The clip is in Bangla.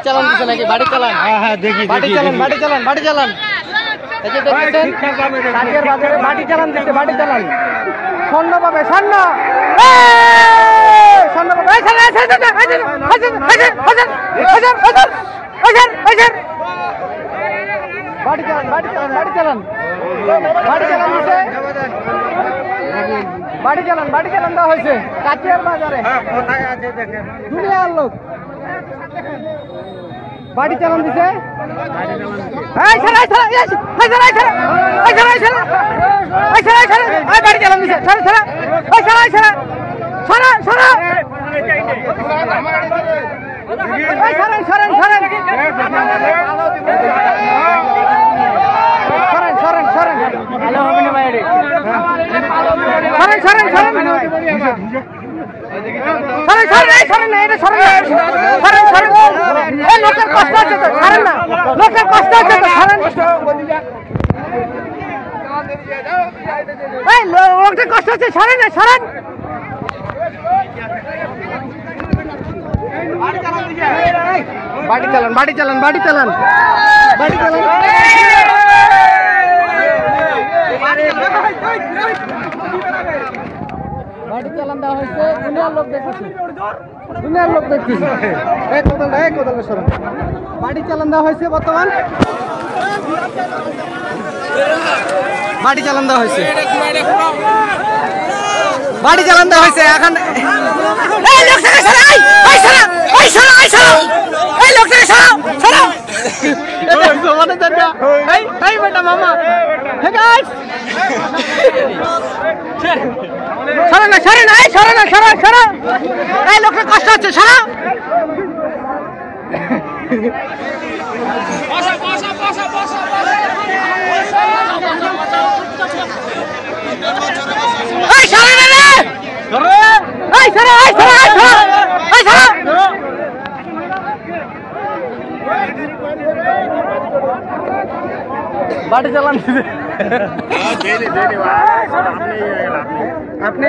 চালান দিছে নাকি? বাড়ি চালান। হ্যাঁ হ্যাঁ দেখি বাড়ি চালান, বাড়ি চালান, বাড়ি চালান। এই যে দেখতেছেন কাকের বাজারে বাড়ি চালান দিচ্ছে, বাড়ি চালান। স্বর্ণ পাবে, স্বর্ণ। স্বর্ণ পাবে। বাড়ি চালান, বাড়ি চালান, বাড়ি চালান, বাড়ি চালান দিচ্ছে। বাড়ি চালান, বাড়ি চালান দেওয়া হয়েছে কাকিয়ার বাজারে। দুনিয়ার লোক বাড়ি চালান দিছে। বাড়ি চালান দিছে। লোকের কষ্ট আছে তো ছাড়েন না, লোকের কষ্ট আছে তো ছাড়েন। লোকটা কষ্ট আছে, ছাড়েন না, ছাড়েন। বাড়ি চালান, বাড়ি চালান, বাড়ি চালান, বাড়ি চালান। বাড়ি চালান দেওয়া হয়েছে। দুনিয়ার লোক দেখতেছি, দুনিয়ার লোক দেখতেছি। বাড়ি চালান দেওয়া হয়েছে বর্তমান। বাড়ি চালান দেওয়া হয়েছে, বাড়ি চালান দেওয়া হয়েছে। এখন মামা সরে না, সরে না, সরে না, সরা সরা। এই লোকের কষ্ট হচ্ছে, সরা। বাড়ি চালান আপনি